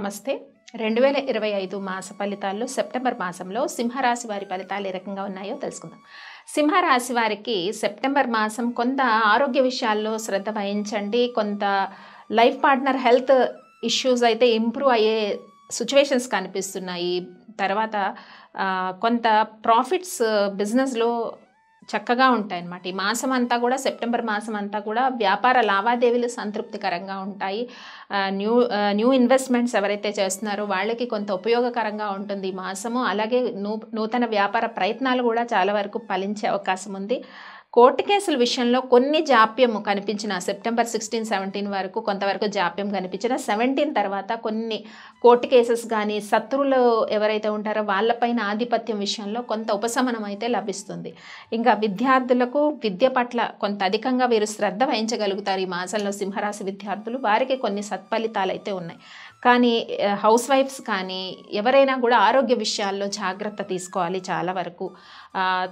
నమస్తే 2025 మాస ఫలితాల్లో సెప్టెంబర్ మాసంలో సింహరాశి వారి ఫలితాలు ఏ రకంగా ఉన్నాయో తెలుసుకుందాం. సింహరాశి వారికి సెప్టెంబర్ మాసం కొంత ఆరోగ్య విషయాల్లో శ్రద్ధ వహించండి. కొంత లైఫ్ పార్ట్నర్ హెల్త్ ఇష్యూస్ అయితే ఇంప్రూవ్ అయ్యే సిచ్యువేషన్స్ కనిపిస్తున్నాయి. తర్వాత కొంత ప్రాఫిట్స్ బిజినెస్లో చక్కగా ఉంటాయన్నమాట. ఈ మాసం అంతా కూడా సెప్టెంబర్ మాసం అంతా కూడా వ్యాపార లావాదేవీలు సంతృప్తికరంగా ఉంటాయి. న్యూ ఇన్వెస్ట్మెంట్స్ ఎవరైతే చేస్తున్నారో వాళ్ళకి కొంత ఉపయోగకరంగా ఉంటుంది ఈ మాసము. అలాగే నూతన వ్యాపార ప్రయత్నాలు కూడా చాలా వరకు ఫలించే అవకాశం ఉంది. కోర్టు కేసుల విషయంలో కొన్ని జాప్యం కనిపించిన సెప్టెంబర్ 16, 17 వరకు కొంతవరకు జాప్యం కనిపించిన 17 తర్వాత కొన్ని కోర్టు కేసెస్ కానీ శత్రువులు ఎవరైతే ఉంటారో వాళ్ళపైన ఆధిపత్యం విషయంలో కొంత ఉపశమనం అయితే లభిస్తుంది. ఇంకా విద్యార్థులకు విద్య పట్ల కొంత అధికంగా వీరు శ్రద్ధ వహించగలుగుతారు. ఈ మాసంలో సింహరాశి విద్యార్థులు వారికి కొన్ని సత్ఫలితాలు అయితే ఉన్నాయి. కానీ హౌస్ వైఫ్స్ కానీ ఎవరైనా కూడా ఆరోగ్య విషయాల్లో జాగ్రత్త తీసుకోవాలి చాలా వరకు.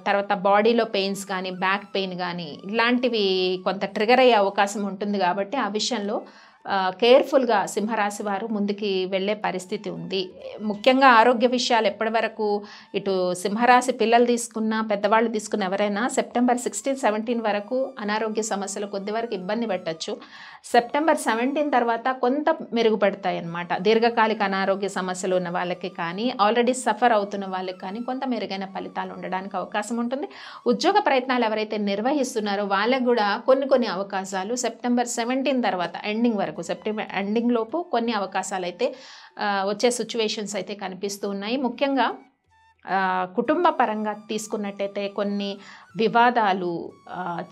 తర్వాత బాడీలో పెయిన్స్ కానీ బ్యాక్ పెయిన్ కానీ ఇలాంటివి కొంత ట్రిగర్ అయ్యే అవకాశం ఉంటుంది. కాబట్టి ఆ విషయంలో కేర్ఫుల్గా సింహరాశి వారు ముందుకి వెళ్ళే పరిస్థితి ఉంది. ముఖ్యంగా ఆరోగ్య విషయాలు ఎప్పటి వరకు ఇటు సింహరాశి పిల్లలు తీసుకున్నా పెద్దవాళ్ళు తీసుకున్న ఎవరైనా సెప్టెంబర్ 16, 17 వరకు అనారోగ్య సమస్యలు కొద్ది వరకు ఇబ్బంది పెట్టచ్చు. సెప్టెంబర్ 17 తర్వాత కొంత మెరుగుపడతాయి అన్నమాట. దీర్ఘకాలిక అనారోగ్య సమస్యలు ఉన్న వాళ్ళకి కానీ ఆల్రెడీ సఫర్ అవుతున్న వాళ్ళకి కానీ కొంత మెరుగైన ఫలితాలు ఉండడానికి అవకాశం ఉంటుంది. ఉద్యోగ ప్రయత్నాలు ఎవరైతే నిర్వహిస్తున్నారో వాళ్ళకు కూడా కొన్ని అవకాశాలు సెప్టెంబర్ 17 తర్వాత ఎండింగ్ వరకు సెప్టెంబర్ ఎండింగ్ లోపు కొన్ని అవకాశాలు అయితే వచ్చే సిచ్యువేషన్స్ అయితే కనిపిస్తూ ఉన్నాయి. ముఖ్యంగా కుటుంబ పరంగా తీసుకున్నట్టయితే కొన్ని వివాదాలు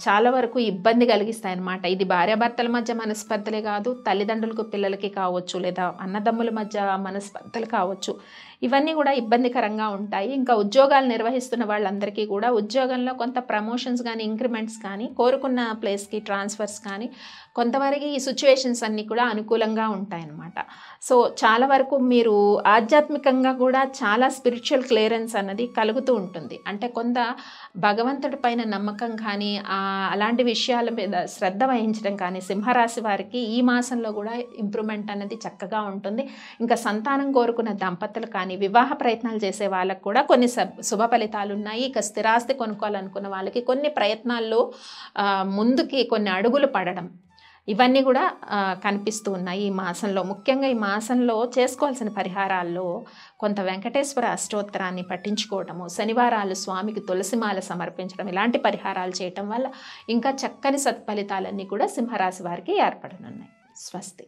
చాలా వరకు ఇబ్బంది కలిగిస్తాయన్నమాట. ఇది భార్యాభర్తల మధ్య మనస్పర్ధలే కాదు, తల్లిదండ్రులకు పిల్లలకి కావచ్చు, లేదా అన్నదమ్ముల మధ్య మనస్పర్ధలు కావచ్చు. ఇవన్నీ కూడా ఇబ్బందికరంగా ఉంటాయి. ఇంకా ఉద్యోగాలు నిర్వహిస్తున్న వాళ్ళందరికీ కూడా ఉద్యోగంలో కొంత ప్రమోషన్స్ కానీ ఇంక్రిమెంట్స్ కానీ కోరుకున్న ప్లేస్కి ట్రాన్స్ఫర్స్ కానీ కొంతవరకు ఈ సిచ్యువేషన్స్ అన్నీ కూడా అనుకూలంగా ఉంటాయన్నమాట. సో చాలా వరకు మీరు ఆధ్యాత్మికంగా కూడా చాలా స్పిరిచువల్ క్లియరెన్స్ అన్నది కలుగుతూ ఉంటుంది. అంటే కొంత భగవంతుడి పైన నమ్మకం కానీ అలాంటి విషయాల మీద శ్రద్ధ వహించడం కానీ సింహరాశి వారికి ఈ మాసంలో కూడా ఇంప్రూవ్మెంట్ అనేది చక్కగా ఉంటుంది. ఇంకా సంతానం కోరుకున్న దంపతులు కానీ వివాహ ప్రయత్నాలు చేసే వాళ్ళకు కూడా కొన్ని శుభ ఫలితాలు ఉన్నాయి. ఇక స్థిరాస్తి కొనుక్కోవాలనుకున్న వాళ్ళకి కొన్ని ప్రయత్నాల్లో ముందుకి కొన్ని అడుగులు పడడం ఇవన్నీ కూడా కనిపిస్తూ ఉన్నాయి ఈ మాసంలో. ముఖ్యంగా ఈ మాసంలో చేసుకోవాల్సిన పరిహారాల్లో కొంత వెంకటేశ్వర అష్టోత్తరాన్ని పఠించుకోవటము, శనివారాలు స్వామికి తులసిమాల సమర్పించడం, ఇలాంటి పరిహారాలు చేయటం వల్ల ఇంకా చక్కని సత్ఫలితాలన్నీ కూడా సింహరాశి వారికి ఏర్పడనున్నాయి. స్వస్తి.